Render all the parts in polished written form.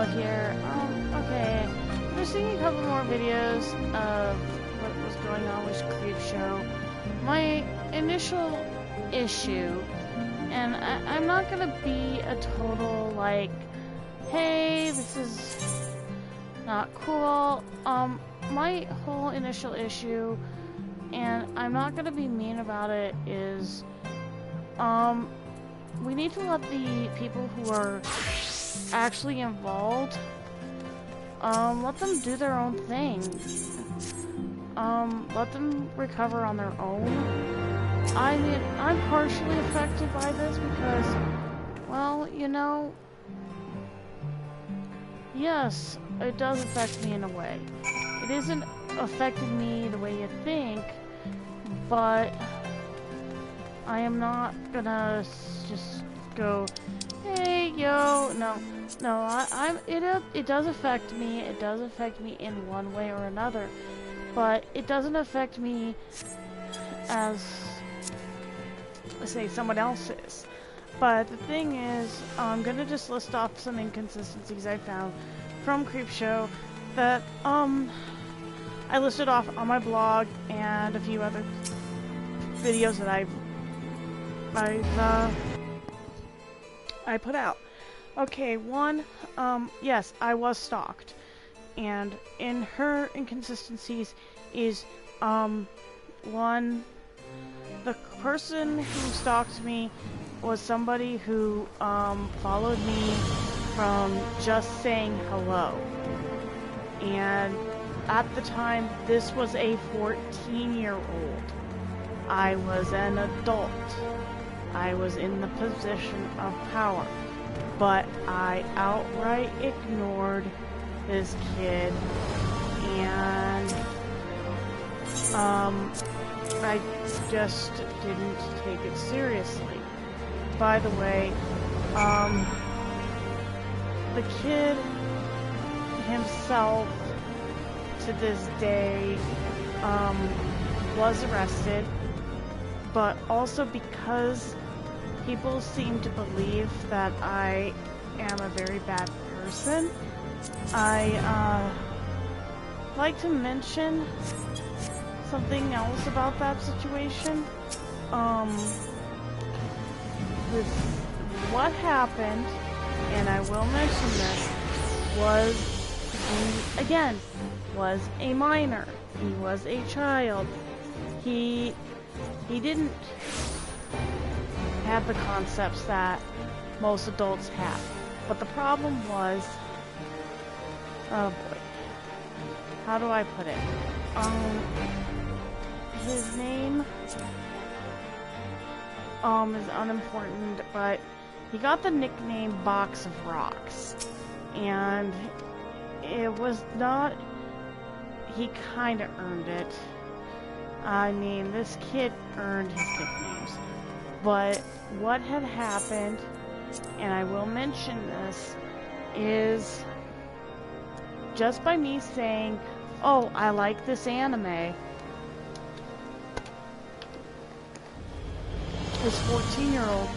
NagiNaoe here. Okay. I'm just seeing a couple more videos of what was going on with CreepShow. My initial issue, and I'm not gonna be a total, like, hey, this is not cool. My whole initial issue, and I'm not gonna be mean about it, is, we need to let the people who are actually involved, let them do their own thing. Let them recover on their own. I mean, I'm partially affected by this because, well, you know, yes, it does affect me in a way. It isn't affecting me the way you think, but I am not gonna just go, hey, yo, no, it does affect me. It does affect me in one way or another, but it doesn't affect me as, let's say, someone else's. But the thing is, I'm gonna just list off some inconsistencies I found from CreepShow that, I listed off on my blog and a few other videos that I put out. Okay, one, yes, I was stalked, and in her inconsistencies is, one, the person who stalked me was somebody who, followed me from just saying hello, and at the time, this was a 14-year-old. I was an adult. I was in the position of power, but I outright ignored this kid, and I just didn't take it seriously. By the way, the kid himself to this day was arrested, but also because people seem to believe that I am a very bad person, I like to mention something else about that situation. With what happened, and I will mention this, was a minor. He was a child. He didn't have the concepts that most adults have. But the problem was, oh boy, how do I put it? His name is unimportant, but he got the nickname Box of Rocks, and it was not, he kinda earned it. I mean, this kid earned his nicknames. But what had happened, and I will mention this, is just by me saying, oh, I like this anime, this 14-year-old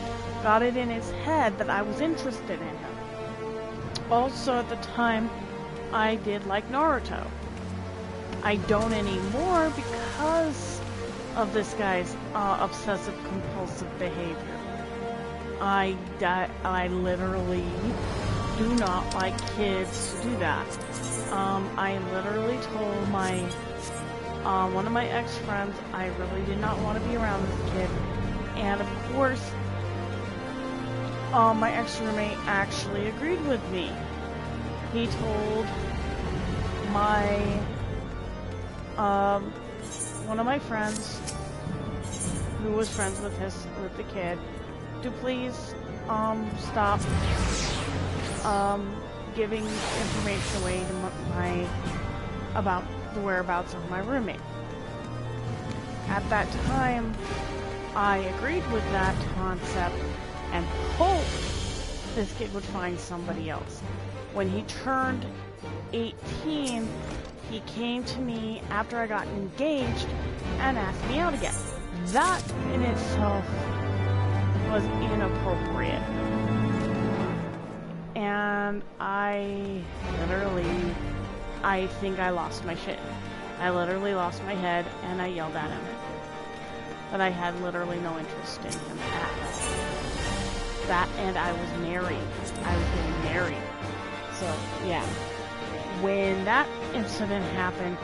got it in his head that I was interested in him. Also, at the time, I did like Naruto. I don't anymore because of this guy's obsessive-compulsive behavior. I literally do not like kids to do that. I literally told my one of my ex-friends I really did not want to be around this kid, and of course, my ex-roommate actually agreed with me. He told my one of my friends, who was friends with the kid, to please stop giving information away to about the whereabouts of my roommate. At that time, I agreed with that concept and hoped this kid would find somebody else. When he turned 18, he came to me after I got engaged and asked me out again. That in itself was inappropriate. And I think I lost my shit. I literally lost my head, and I yelled at him. But I had literally no interest in him at all. That, and I was married. I was getting married. So, yeah. When that incident happened,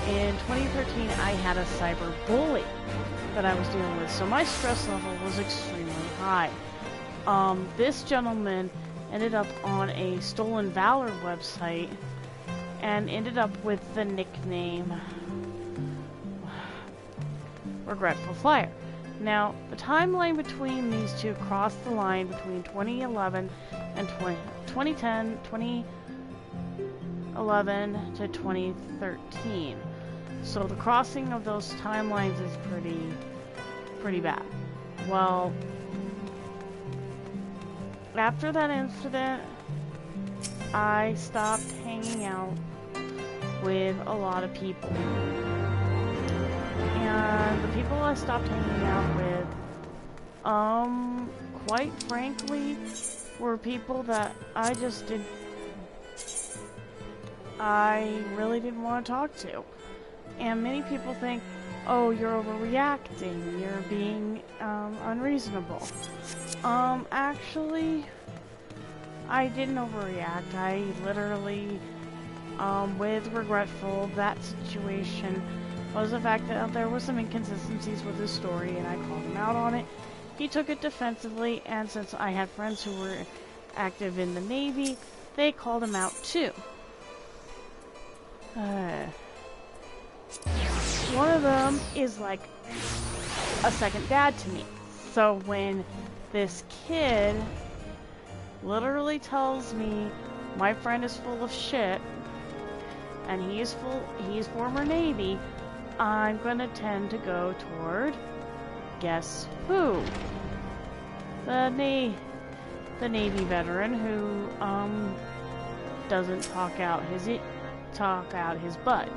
in 2013, I had a cyber bully that I was dealing with. So my stress level was extremely high. This gentleman ended up on a Stolen Valor website and ended up with the nickname Regretful Flyer. Now, the timeline between these two crossed the line between 2011 and 2010, 2011 to 2013. So the crossing of those timelines is pretty bad. Well, after that incident, I stopped hanging out with a lot of people. And the people I stopped hanging out with, quite frankly, were people that I really didn't want to talk to. And many people think, oh, you're overreacting, you're being unreasonable. Actually, I didn't overreact. I literally, with Regretful, that situation was the fact that there were some inconsistencies with his story, and I called him out on it. He took it defensively, and since I had friends who were active in the Navy, they called him out too. One of them is like a second dad to me. So when this kid literally tells me my friend is full of shit and he's former Navy, I'm gonna tend to go toward, guess who? The Navy veteran who doesn't talk out his butt.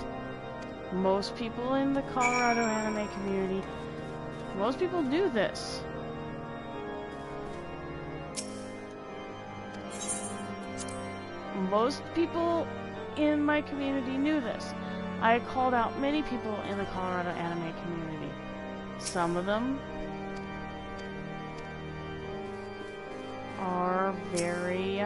Most people in the Colorado anime community, most people do this. Most people in my community knew this. I called out many people in the Colorado anime community. Some of them are very,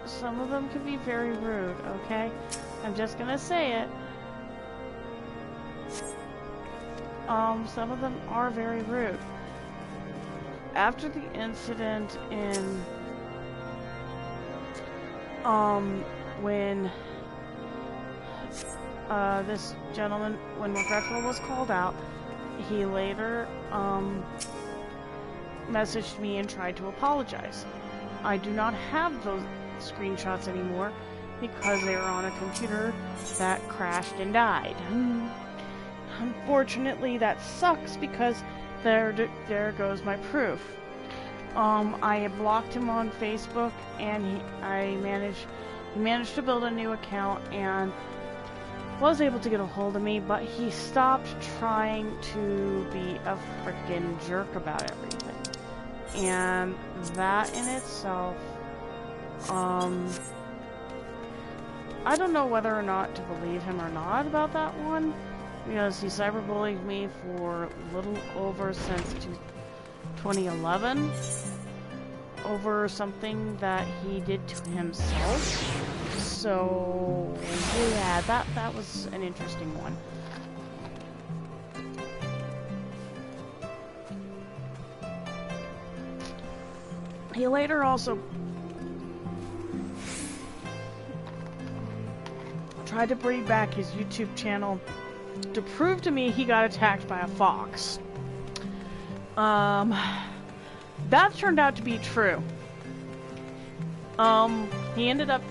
some of them can be very rude, okay? I'm just gonna say it. Some of them are very rude. After the incident in, when, this gentleman, when Regretful was called out, he later, messaged me and tried to apologize. I do not have those screenshots anymore because they were on a computer that crashed and died. Unfortunately, that sucks because there goes my proof. I had blocked him on Facebook, and he managed to build a new account and was able to get a hold of me, but he stopped trying to be a frickin' jerk about everything. And that in itself, I don't know whether or not to believe him or not about that one, because he cyberbullied me for a little over since 2011 over something that he did to himself. So yeah, that was an interesting one. He later also tried to bring back his YouTube channel to prove to me he got attacked by a fox. That turned out to be true. He ended up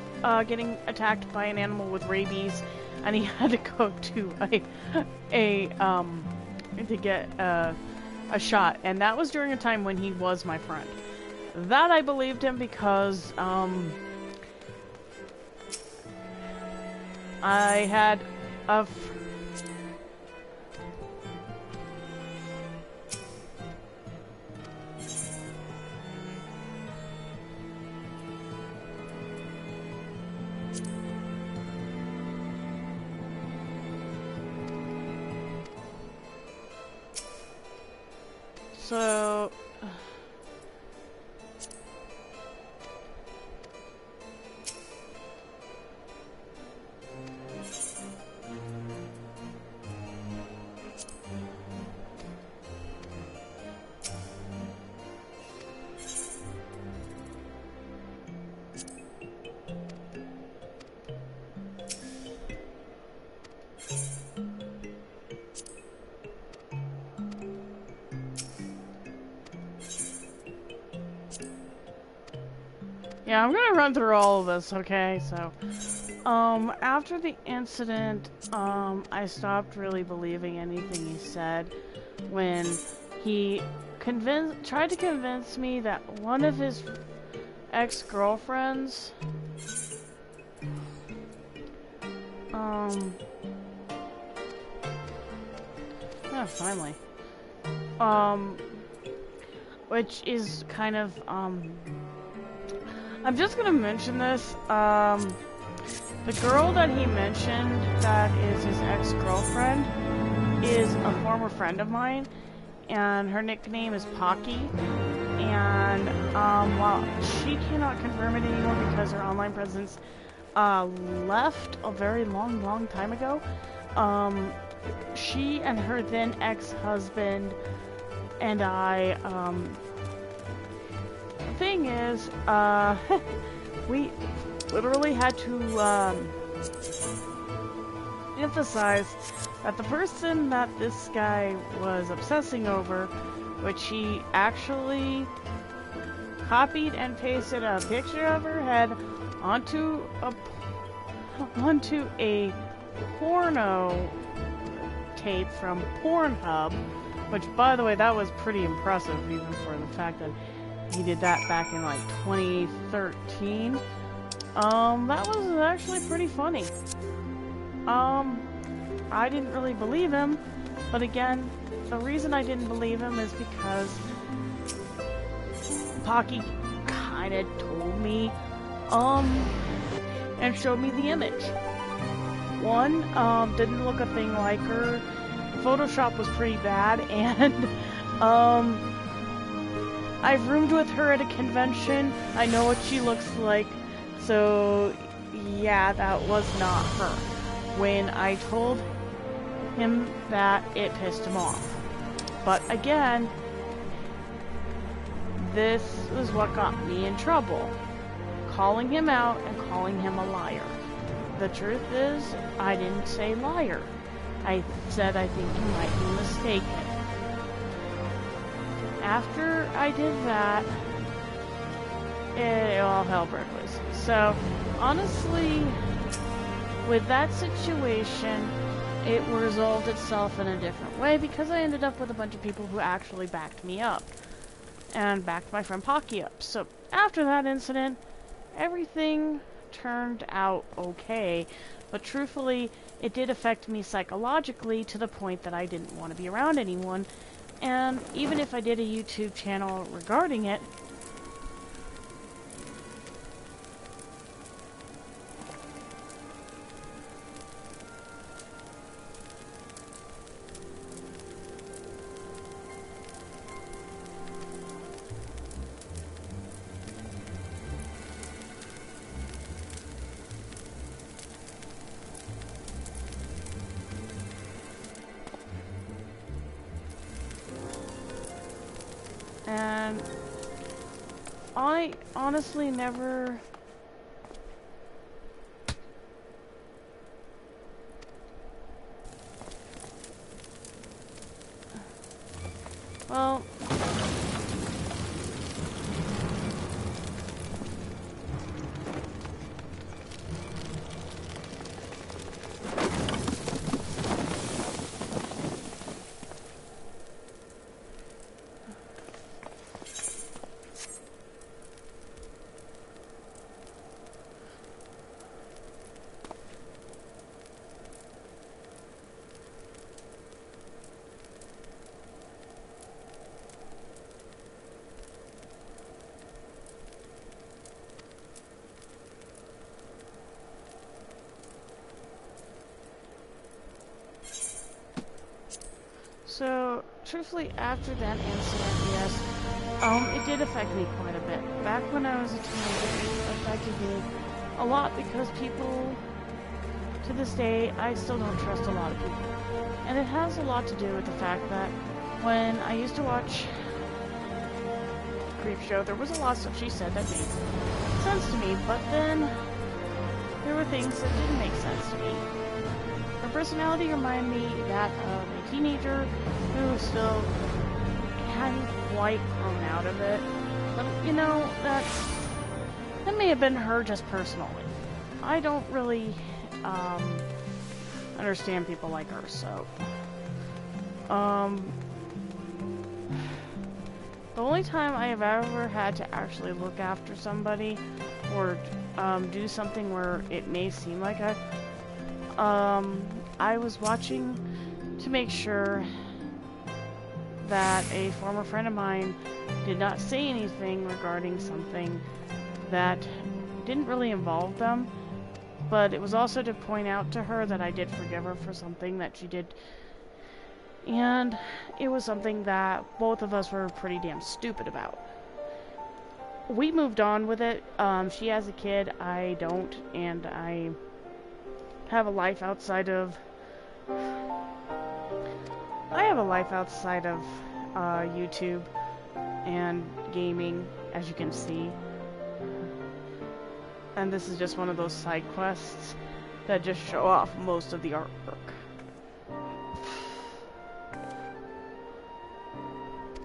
getting attacked by an animal with rabies, and he had to go to to get a shot, and that was during a time when he was my friend. That I believed him because I had a so yeah, I'm gonna run through all of this, okay? So, after the incident, I stopped really believing anything he said when he tried to convince me that one of his ex-girlfriends, finally, which is kind of, I'm just gonna mention this. The girl that he mentioned that is his ex-girlfriend is a former friend of mine, and her nickname is Pocky. And while she cannot confirm it anymore because her online presence left a very long time ago, she and her then ex-husband and I, the thing is, we literally had to emphasize that the person that this guy was obsessing over, which he actually copied and pasted a picture of her head onto a porno tape from Pornhub, which, by the way, that was pretty impressive, even for the fact that he did that back in like 2013. That was actually pretty funny. I didn't really believe him, but again, the reason I didn't believe him is because Pocky kinda told me, and showed me the image. One, didn't look a thing like her. Photoshop was pretty bad, and, I've roomed with her at a convention. I know what she looks like, so yeah, that was not her. When I told him that, it pissed him off. But again, this is what got me in trouble. Calling him out and calling him a liar. The truth is, I didn't say liar. I said I think you might be mistaken. After I did that, all hell broke loose. So, honestly, with that situation, it resolved itself in a different way because I ended up with a bunch of people who actually backed me up. And backed my friend Pocky up. So, after that incident, everything turned out okay. But truthfully, it did affect me psychologically to the point that I didn't want to be around anyone. And even if I did a YouTube channel regarding it, and I honestly never... Well... So, truthfully, after that incident, yes, it did affect me quite a bit. Back when I was a teenager, it affected me a lot because people, to this day, I still don't trust a lot of people. And it has a lot to do with the fact that when I used to watch CreepShow, there was a lot of stuff she said that made sense to me, but then there were things that didn't make sense to me. Her personality reminded me that of a teenager who still hadn't quite grown out of it. But, you know, that may have been her just personally. I don't really understand people like her, so the only time I have ever had to actually look after somebody or do something where it may seem like I was watching to make sure that a former friend of mine did not say anything regarding something that didn't really involve them, but it was also to point out to her that I did forgive her for something that she did, and it was something that both of us were pretty damn stupid about. We moved on with it. She has a kid, I don't, and I have a life outside of YouTube and gaming, as you can see. And this is just one of those side quests that just show off most of the artwork.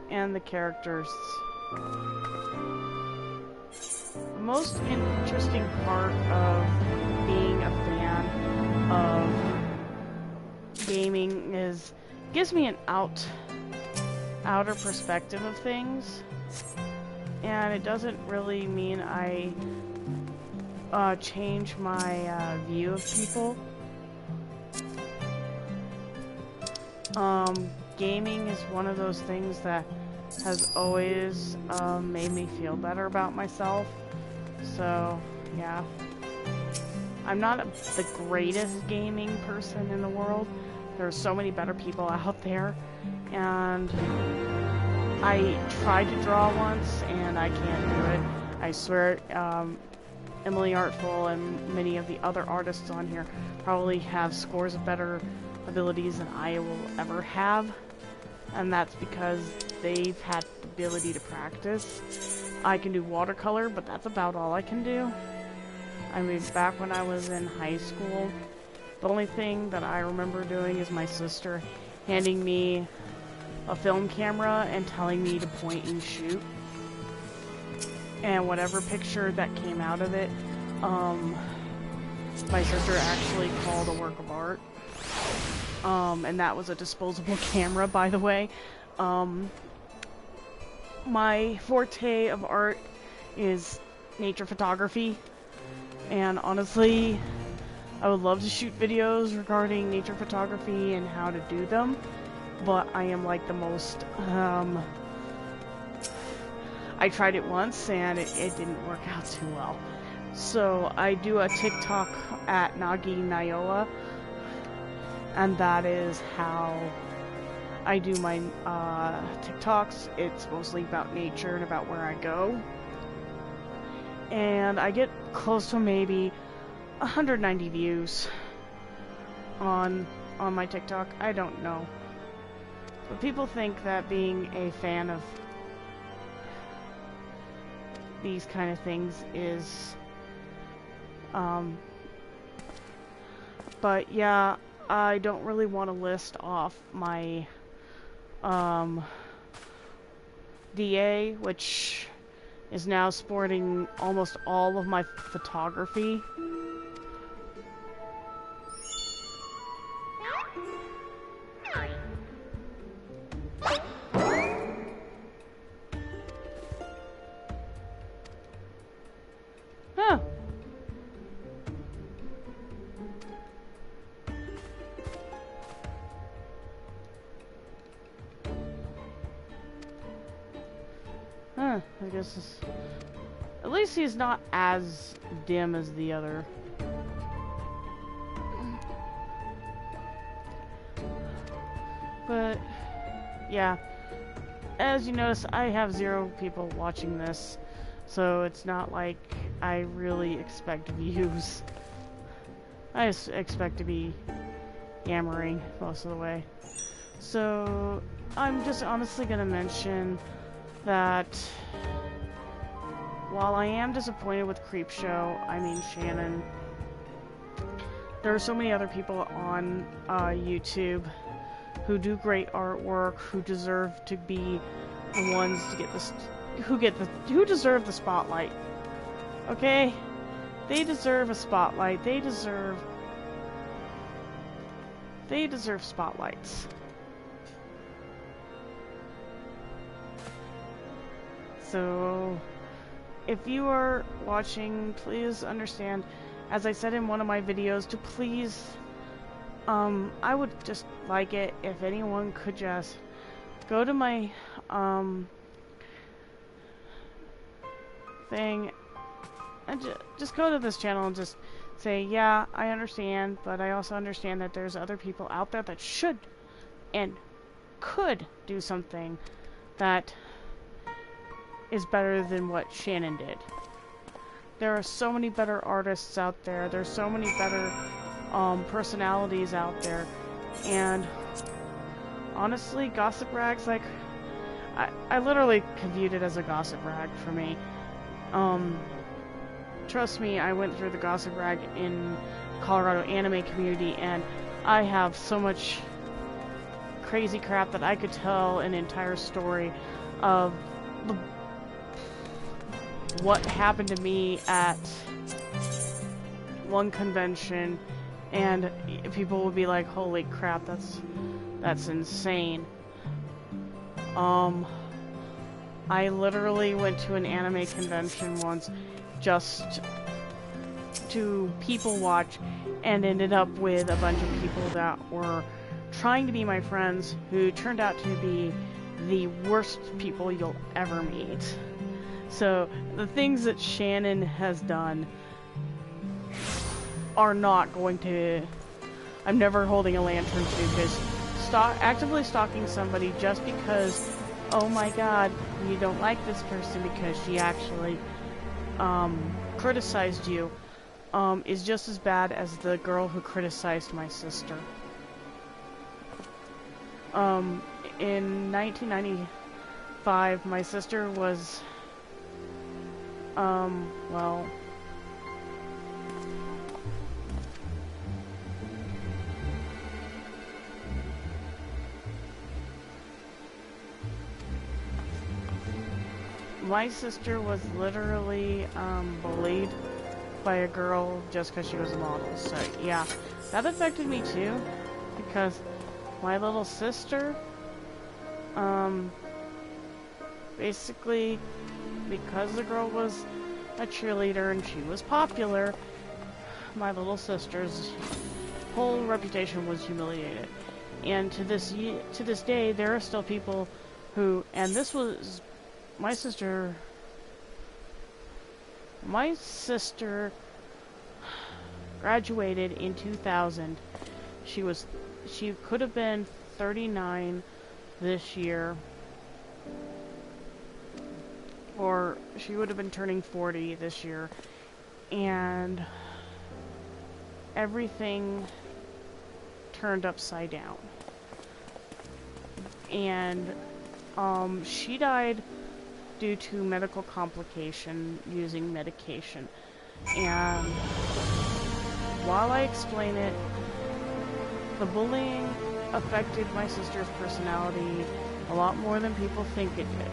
And the characters. The most interesting part of being a fan of gaming is it gives me an outer perspective of things, and it doesn't really mean I change my view of people. Gaming is one of those things that has always made me feel better about myself. So, yeah. I'm not the greatest gaming person in the world. There are so many better people out there. And I tried to draw once, and I can't do it. I swear, Emily Artful and many of the other artists on here probably have scores of better abilities than I will ever have. And that's because they've had the ability to practice. I can do watercolor, but that's about all I can do. I mean, back when I was in high school, the only thing that I remember doing is my sister handing me a film camera and telling me to point and shoot. And whatever picture that came out of it, my sister actually called a work of art. And that was a disposable camera, by the way. My forte of art is nature photography. And honestly, I would love to shoot videos regarding nature photography and how to do them. But I am like the most, I tried it once and it didn't work out too well. So I do a TikTok at NagiNaoe1's. And that is how I do my TikToks. It's mostly about nature and about where I go. And I get close to maybe 190 views on my TikTok. I don't know. But people think that being a fan of these kind of things is... But yeah, I don't really want to list off my DA, which is now sporting almost all of my photography. Huh. I guess this... At least he's not as dim as the other. But yeah, as you notice, I have 0 people watching this, so it's not like I really expect views. I just expect to be yammering most of the way. So, I'm just honestly gonna mention that while I am disappointed with CreepShow, I mean Shannon, there are so many other people on YouTube who do great artwork, who deserve to be the ones to get this, who deserve the spotlight. Okay? They deserve a spotlight. They deserve spotlights. So, if you are watching, please understand, as I said in one of my videos, to please, I would just like it if anyone could just go to my, thing, and just go to this channel and just say, yeah, I understand, but I also understand that there's other people out there that should and could do something that is better than what Shannon did. There are so many better artists out there. There's so many better personalities out there. And honestly, gossip rags, like, I literally viewed it as a gossip rag for me. Trust me, I went through the gossip rag in Colorado anime community, and I have so much crazy crap that I could tell an entire story of what happened to me at one convention, and people would be like, holy crap, that's insane. I literally went to an anime convention once just to people watch and ended up with a bunch of people that were trying to be my friends who turned out to be the worst people you'll ever meet. So the things that Shannon has done are not going to... I'm never holding a lantern to, because actively stalking somebody just because, oh my god, you don't like this person because she actually criticized you, is just as bad as the girl who criticized my sister. In 1995, my sister was, well, my sister was literally bullied by a girl just because she was a model. So yeah, that affected me too, because my little sister, basically, because the girl was a cheerleader and she was popular, my little sister's whole reputation was humiliated. And to this day, there are still people who, and this was my sister graduated in 2000. She could have been 39 this year, or she would have been turning 40 this year, and everything turned upside down. And she died due to medical complication using medication. And while I explain it, the bullying affected my sister's personality a lot more than people think it did.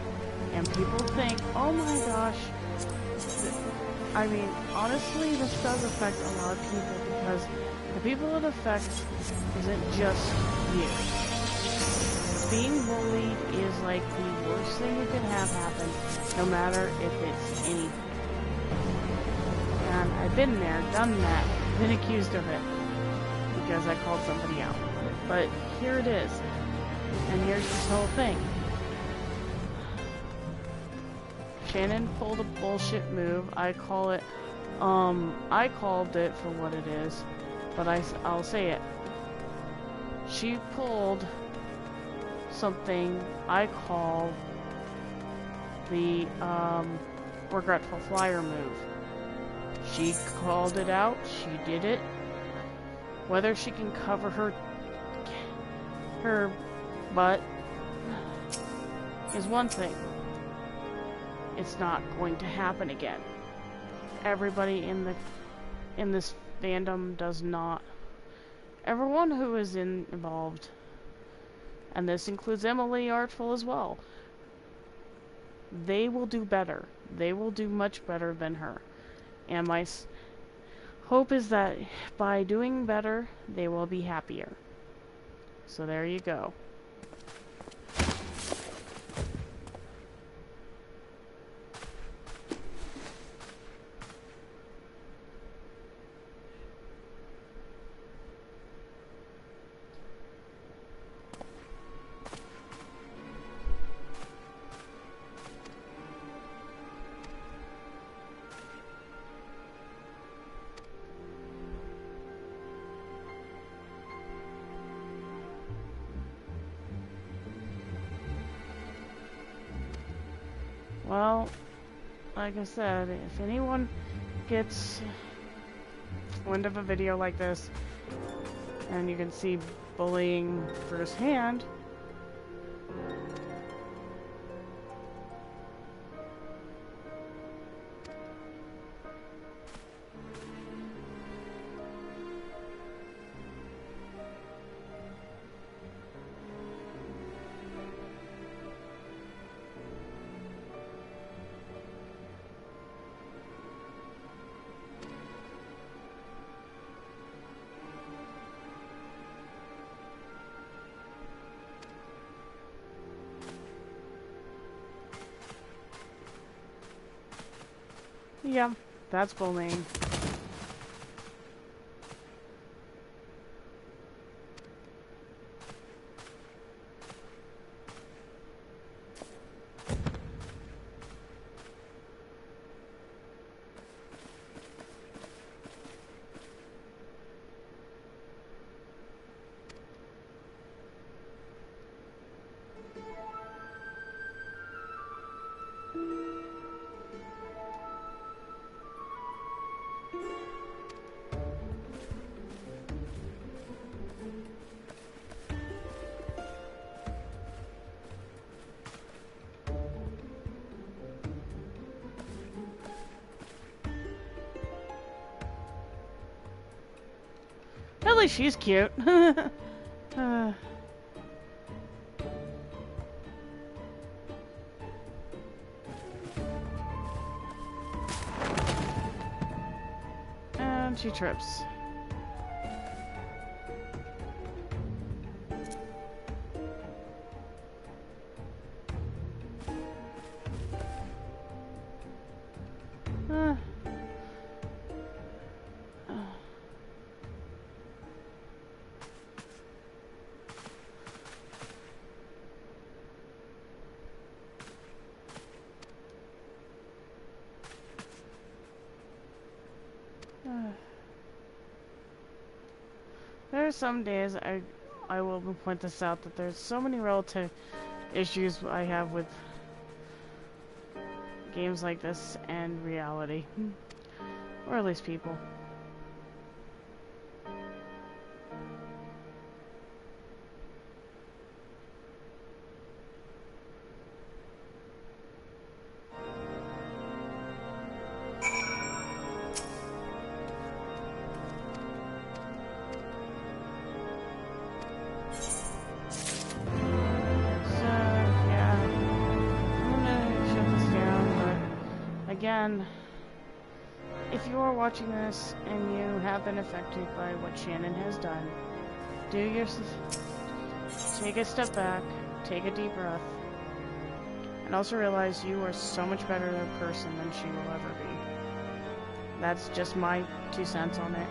And people think, oh my gosh, I mean, honestly, this does affect a lot of people, because the people it affects isn't just you. Being bullied is like the worst thing you can have happen, no matter if it's anything. And I've been there, done that, been accused of it, because I called somebody out. But here it is, and here's this whole thing. Shannon pulled a bullshit move. I call it, I called it for what it is, but I'll say it. She pulled something I call the regretful flyer move. She called it out, she did it. Whether she can cover her butt is one thing. It's not going to happen again. Everybody in this fandom does not. Everyone who is involved, and this includes Emily Artful as well, they will do better. They will do much better than her. And my hope is that by doing better, they will be happier. So there you go. Well, like I said, if anyone gets wind of a video like this, and you can see bullying firsthand, yeah, that's bullying. At least she's cute. And she trips. There are some days I will point this out, that there's so many relative issues I have with games like this and reality, or at least people. Again, if you are watching this and you have been affected by what Shannon has done, take a step back, take a deep breath, and also realize you are so much better of a person than she will ever be. That's just my 2 cents on it,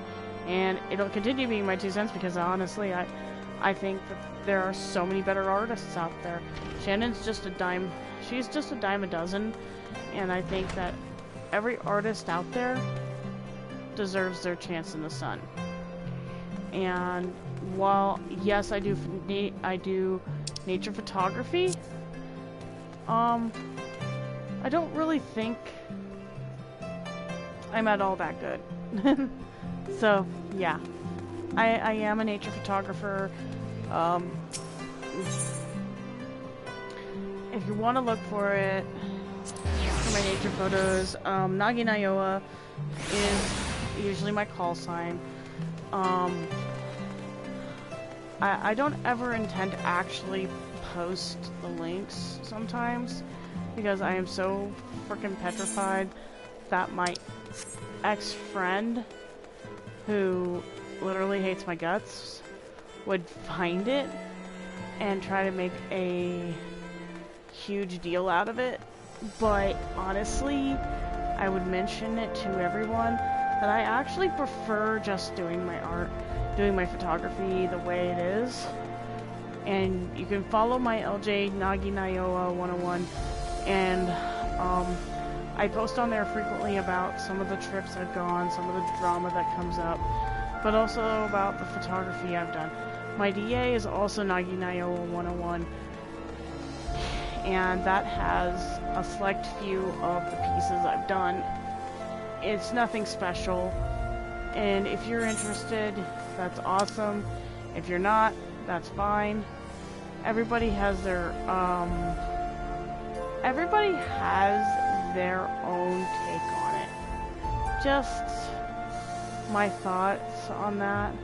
and it'll continue being my 2 cents because honestly, I think that there are so many better artists out there. Shannon's just a dime. She's just a dime a dozen. And I think that every artist out there deserves their chance in the sun. And while, yes, I do nature photography, I don't really think I'm at all that good. So, yeah. I am a nature photographer. If you want to look for it, for my nature photos, NagiNaoe is usually my call sign. I don't ever intend to actually post the links sometimes, because I am so freaking petrified that my ex-friend, who literally hates my guts, would find it and try to make a huge deal out of it. But honestly, I would mention it to everyone that I actually prefer just doing my art, doing my photography the way it is. And you can follow my LJ NagiNaoe101, and I post on there frequently about some of the trips I've gone, some of the drama that comes up, but also about the photography I've done. My DA is also NagiNaoe101, and that has a select few of the pieces I've done. It's nothing special, and if you're interested, that's awesome. If you're not, that's fine. Everybody has their own take on it. Just my thoughts on that.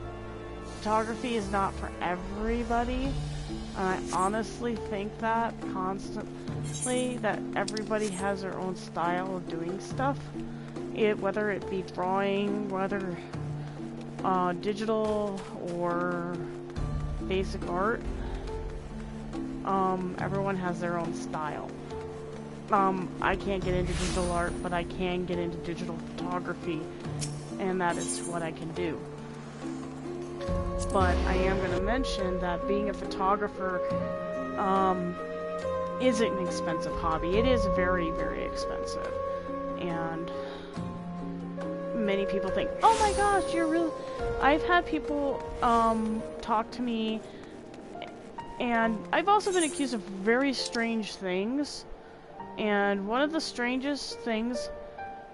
Photography is not for everybody, and I honestly think that constantly, that everybody has their own style of doing stuff. Whether it be drawing, whether digital or basic art, everyone has their own style. I can't get into digital art, but I can get into digital photography, and that is what I can do. But I am going to mention that being a photographer is an expensive hobby. It is very, very expensive. And many people think, oh my gosh, you're real. I've had people talk to me, and I've also been accused of very strange things. And one of the strangest things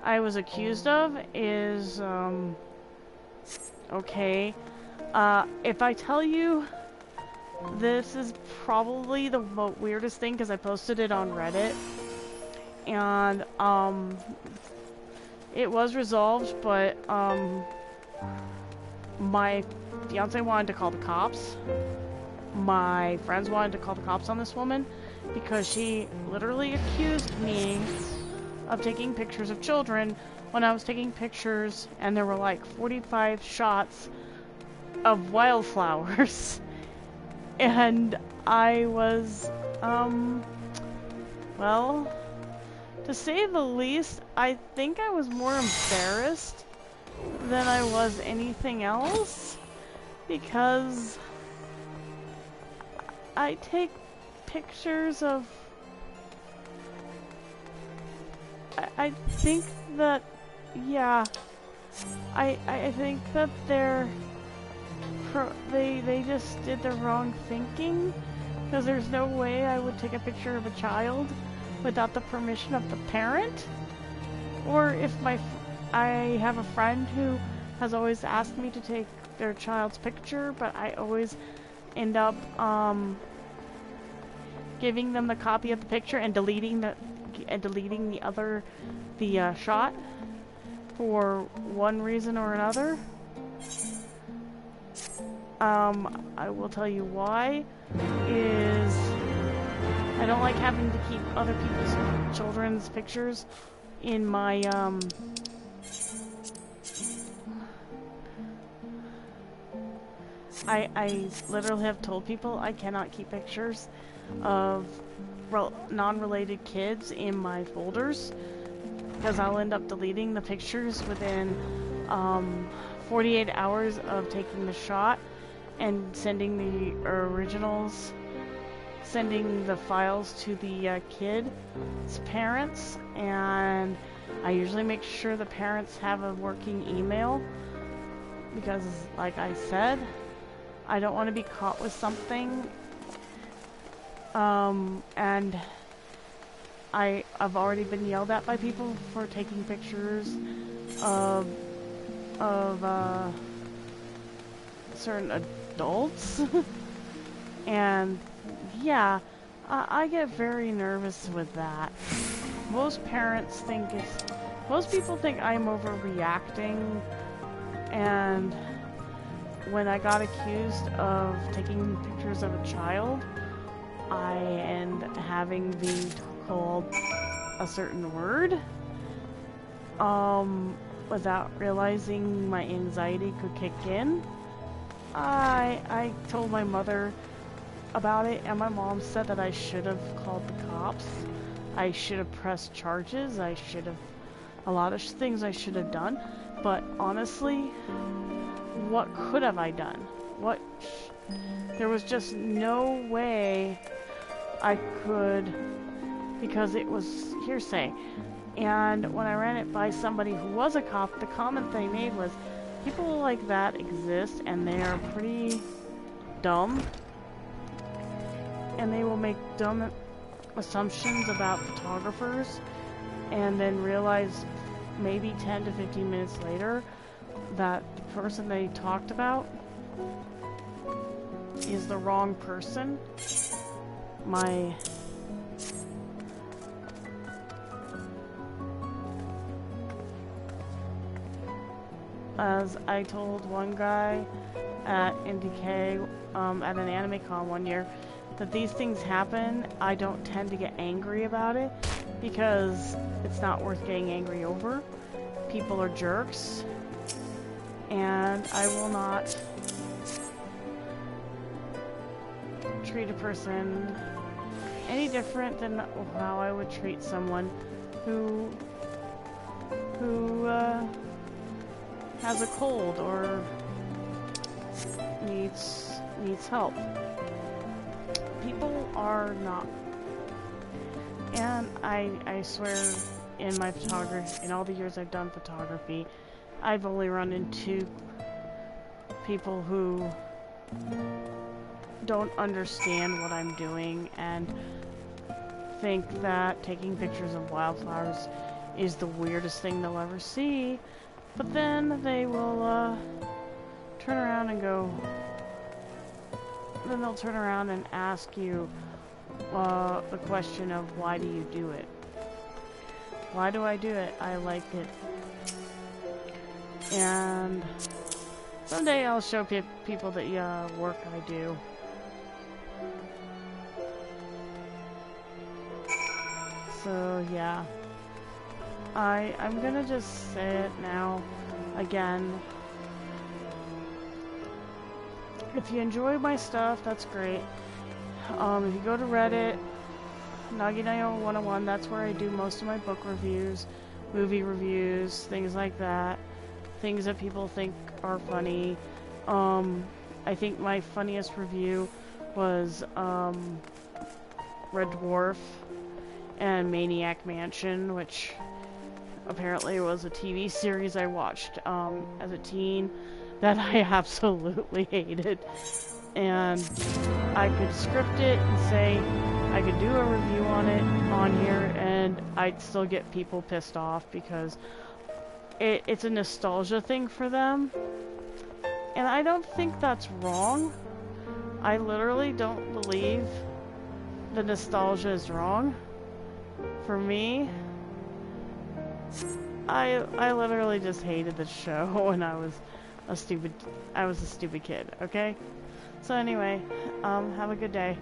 I was accused of is, okay, if I tell you, this is probably the weirdest thing, because I posted it on Reddit, and it was resolved, but my fiance wanted to call the cops. My friends wanted to call the cops on this woman because she literally accused me of taking pictures of children when I was taking pictures, and there were like 45 shots of wildflowers. And I was, well, to say the least, I think I was more embarrassed than I was anything else, because I take pictures of, I think that, yeah, I think that they just did the wrong thinking, because there's no way I would take a picture of a child without the permission of the parent. Or if I have a friend who has always asked me to take their child's picture, but I always end up giving them the copy of the picture and deleting the shot for one reason or another. I will tell you why, is I don't like having to keep other people's children's pictures in my, I literally have told people I cannot keep pictures of non-related kids in my folders, because I'll end up deleting the pictures within 48 hours of taking the shot, and sending the originals, sending the files to the kid's parents. And I usually make sure the parents have a working email, because like I said, I don't want to be caught with something And I've already been yelled at by people for taking pictures of certain adults. And yeah, I get very nervous with that. Most people think I'm overreacting, and when I got accused of taking pictures of a child, I end having being called a certain word, without realizing my anxiety could kick in. I told my mother about it, and my mom said that I should have called the cops. I should have pressed charges. A lot of things I should have done. But honestly, what could have I done? There was just no way I could, because it was hearsay. And when I ran it by somebody who was a cop, the comment they made was, people like that exist and they are pretty dumb. And they will make dumb assumptions about photographers and then realize maybe 10 to 15 minutes later that the person they talked about is the wrong person. As I told one guy at NDK, at an anime con one year, that these things happen, I don't tend to get angry about it because it's not worth getting angry over. People are jerks, and I will not treat a person any different than how I would treat someone who has a cold or needs help. People are not, and I swear, in my photography, in all the years I've done photography, I've only run into people who don't understand what I'm doing and think that taking pictures of wildflowers is the weirdest thing they'll ever see, but then they will turn around and go, then they'll turn around and ask you the question of, why do you do it? Why do I do it? I like it. And someday I'll show people the work I do. So yeah, I'm gonna just say it now again. If you enjoy my stuff, that's great. If you go to Reddit, NagiNaoe101, that's where I do most of my book reviews, movie reviews, things like that. Things that people think are funny. I think my funniest review was Red Dwarf and Maniac Mansion, which apparently was a TV series I watched as a teen that I absolutely hated. And I could script it and say I could do a review on it on here, and I'd still get people pissed off because it's a nostalgia thing for them. And I don't think that's wrong. I literally don't believe the nostalgia is wrong. For me, I literally just hated the show when I was a stupid kid, okay? So anyway, have a good day.